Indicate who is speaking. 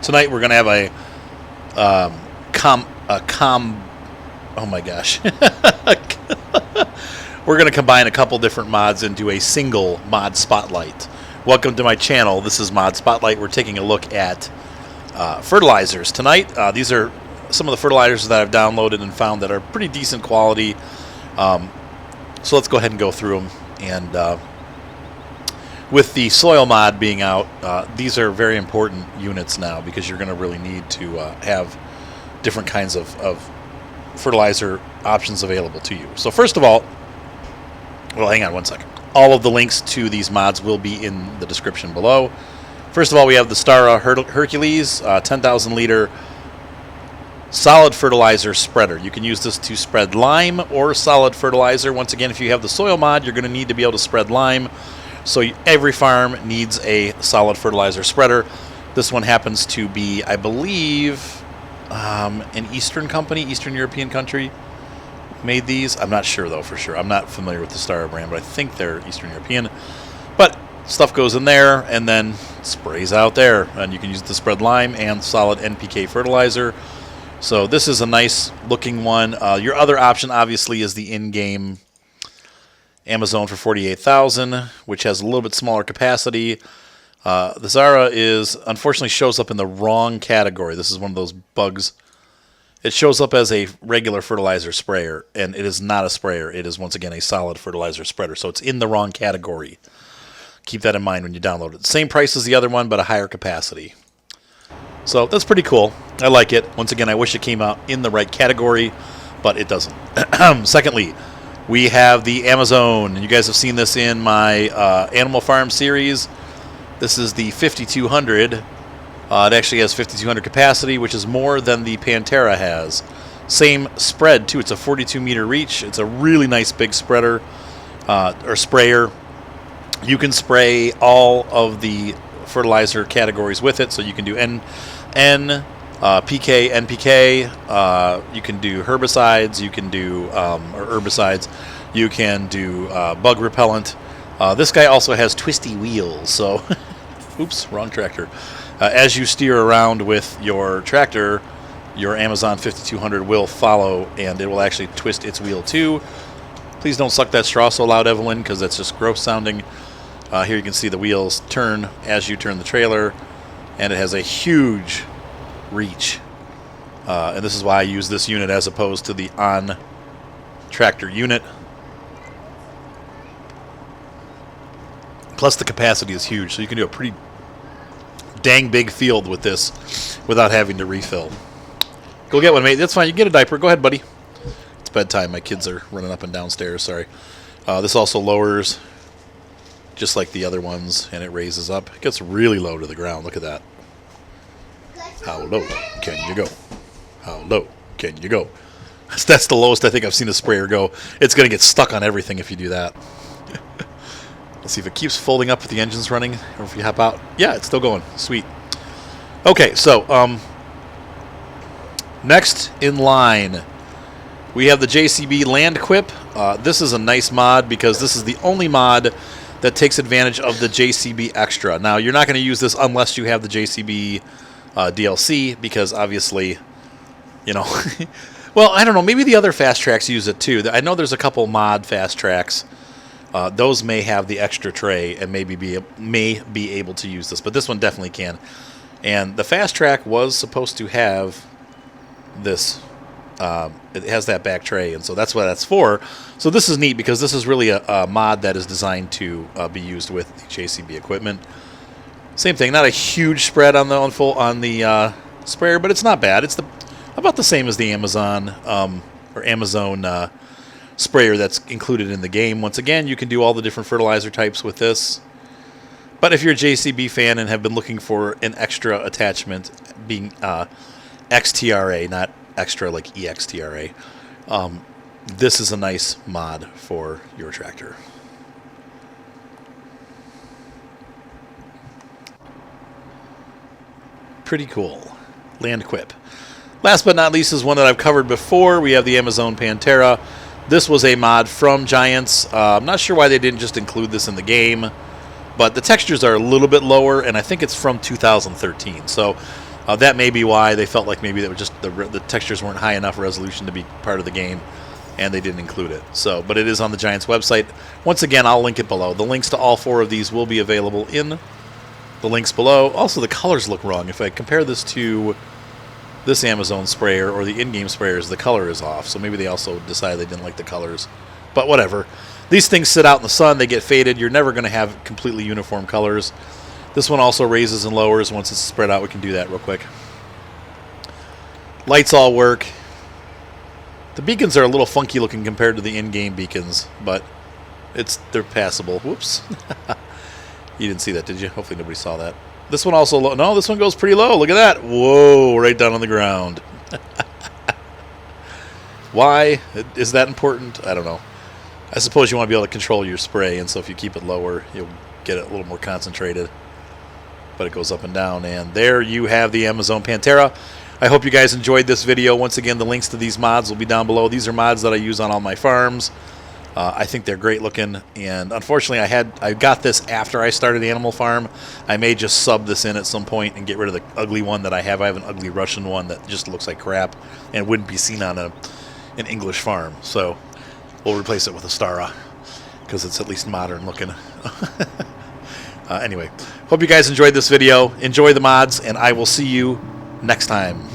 Speaker 1: Tonight we're going to have oh my gosh. We're going to combine a couple different mods into a single mod spotlight. Welcome to my channel. This is Mod Spotlight. We're taking a look at fertilizers tonight. These are some of the fertilizers that I've downloaded and found that are pretty decent quality. So let's go ahead and go through them. And with the soil mod being out, these are very important units now because you're going to really need to have different kinds of fertilizer options available to you. So first of all, well, hang on one second. All of the links to these mods will be in the description below. First of all, we have the Zara Hercules 10,000 liter solid fertilizer spreader. You can use this to spread lime or solid fertilizer. Once again, if you have the soil mod, you're going to need to be able to spread lime. So every farm needs a solid fertilizer spreader. This one happens to be, I believe, an Eastern company, Eastern European country made these. I'm not sure, though, for sure. I'm not familiar with the Zara brand, but I think they're Eastern European. But stuff goes in there and then sprays out there. And you can use it to spread lime and solid NPK fertilizer. So this is a nice looking one. Your other option, obviously, is the in-game Amazon for 48,000, which has a little bit smaller capacity. The Zara unfortunately shows up in the wrong category. This is one of those bugs. It shows up as a regular fertilizer sprayer, and it is not a sprayer. It is, once again, a solid fertilizer spreader. So it's in the wrong category. Keep that in mind when you download it. Same price as the other one, but a higher capacity. So that's pretty cool. I like it. Once again, I wish it came out in the right category, but it doesn't. Secondly, we have the Amazon. You guys have seen this in my Animal Farm series. This is the 5200. It actually has 5200 capacity, which is more than the Pantera has. Same spread, too. It's a 42-meter reach. It's a really nice big spreader or sprayer. You can spray all of the fertilizer categories with it, so you can do PK, NPK. You can do herbicides. You can do or herbicides. You can do bug repellent. This guy also has twisty wheels, so oops, wrong tractor. As you steer around with your tractor, your Amazon 5200 will follow, and it will actually twist its wheel too. Please don't suck that straw so loud, Evelyn, because that's just gross sounding. Here you can see the wheels turn as you turn the trailer, and it has a huge reach. And this is why I use this unit as opposed to the on-tractor unit. Plus the capacity is huge, so you can do a pretty dang big field with this without having to refill. Go get one, mate. That's fine. You can get a diaper. Go ahead, buddy. It's bedtime. My kids are running up and downstairs. Sorry. This also lowers just like the other ones, and it raises up. It gets really low to the ground. Look at that. How low can you go? How low can you go? That's the lowest I think I've seen a sprayer go. It's going to get stuck on everything if you do that. Let's see if it keeps folding up if the engine's running, or if you hop out. Yeah, it's still going. Sweet. Okay, so next in line, we have the Jcb Land Equip. This is a nice mod because this is the only mod that takes advantage of the JCB Extra. Now, you're not going to use this unless you have the JCB DLC, because obviously, you know, well, I don't know, maybe the other fast tracks use it too. I know there's a couple mod fast tracks. Those may have the extra tray and may be able to use this, but this one definitely can. And the fast track was supposed to have this. It has that back tray, and so that's what that's for. So this is neat because this is really a mod that is designed to be used with the JCB equipment. Same thing, not a huge spread on the sprayer, but it's not bad. It's about the same as the Amazon sprayer that's included in the game. Once again, you can do all the different fertilizer types with this. But if you're a JCB fan and have been looking for an extra attachment, being XTRA, not extra like EXTRA, this is a nice mod for your tractor. Pretty cool. Land Equip. Last but not least is one that I've covered before. We have the Amazon Pantera. This was a mod from Giants. I'm not sure why they didn't just include this in the game, but the textures are a little bit lower, and I think it's from 2013. So That may be why they felt like maybe that was just the textures weren't high enough resolution to be part of the game, and they didn't include it. So, but it is on the Giants website. Once again, I'll link it below. The links to all 4 of these will be available in the links below. Also, the colors look wrong. If I compare this to this Amazon sprayer or the in-game sprayers, the color is off. So maybe they also decided they didn't like the colors. But whatever. These things sit out in the sun. They get faded. You're never going to have completely uniform colors. This one also raises and lowers once it's spread out. We can do that real quick. Lights all work. The beacons are a little funky looking compared to the in-game beacons, but they're passable. Whoops. You didn't see that, did you? Hopefully nobody saw that. This one also low. No, this one goes pretty low. Look at that. Whoa, right down on the ground. Why is that important? I don't know. I suppose you want to be able to control your spray, and so if you keep it lower, you'll get it a little more concentrated. But it goes up and down, and there you have the Amazon Pantera. I hope you guys enjoyed this video. Once again, the links to these mods will be down below. These are mods that I use on all my farms. I think they're great looking, and unfortunately I got this after I started Animal Farm. I may just sub this in at some point and get rid of the ugly one that I have. I have an ugly Russian one that just looks like crap and wouldn't be seen on an English farm. So we'll replace it with a Zara because it's at least modern looking. Anyway, hope you guys enjoyed this video. Enjoy the mods, and I will see you next time.